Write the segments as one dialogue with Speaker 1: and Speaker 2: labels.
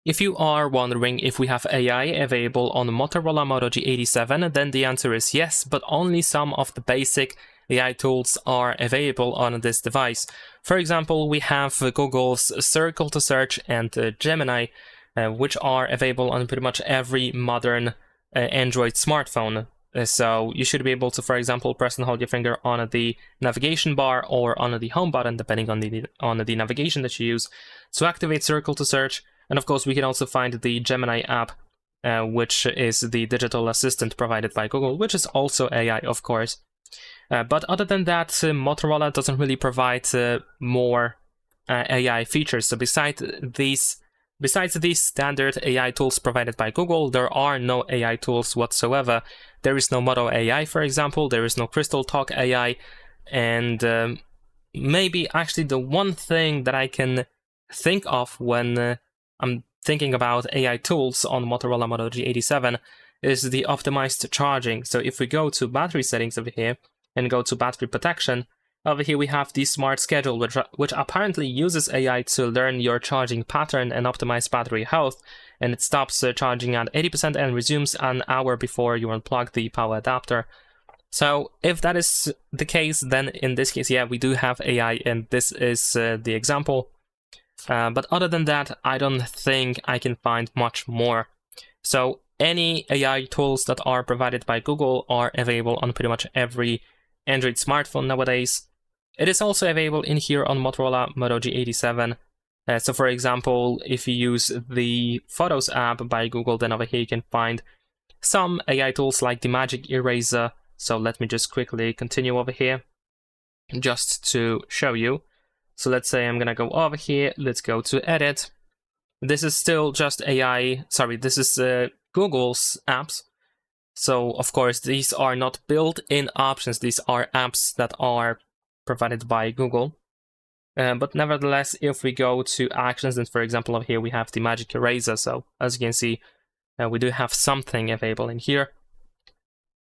Speaker 1: If you are wondering if we have AI available on the Motorola Moto G87, then the answer is yes, but only some of the basic AI tools are available on this device. For example, we have Google's Circle to Search and Gemini, which are available on pretty much every modern Android smartphone. So you should be able to, for example, press and hold your finger on the navigation bar or on the home button, depending on the navigation that you use, to activate Circle to Search. And of course, we can also find the Gemini app, which is the digital assistant provided by Google, which is also AI, of course. But other than that, Motorola doesn't really provide more AI features. So besides these standard AI tools provided by Google, there are no AI tools whatsoever. There is no Moto AI, for example. There is no Crystal Talk AI. And maybe actually the one thing that I can think of when I'm thinking about AI tools on Motorola Moto G87 is the optimized charging. So if we go to battery settings over here and go to battery protection, over here we have the smart schedule, which apparently uses AI to learn your charging pattern and optimize battery health, and it stops charging at 80% and resumes an hour before you unplug the power adapter. So if that is the case, then in this case, yeah, we do have AI, and this is the example. But other than that, I don't think I can find much more. So any AI tools that are provided by Google are available on pretty much every Android smartphone nowadays. It is also available in here on Motorola Moto G87. So for example, if you use the Photos app by Google, then over here you can find some AI tools like the Magic Eraser. So let me just quickly continue over here just to show you. So let's say I'm gonna go over here, let's go to edit. This is still just AI, sorry, this is Google's apps. So of course, these are not built-in options, these are apps that are provided by Google. But nevertheless, if we go to actions, then for example, over here we have the Magic Eraser. So as you can see, we do have something available in here.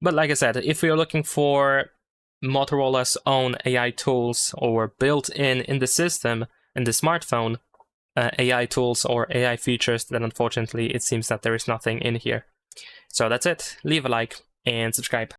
Speaker 1: But like I said, if you're looking for Motorola's own AI tools or built-in the system, in the smartphone, AI tools or AI features, then unfortunately it seems that there is nothing in here. So that's it. Leave a like and subscribe.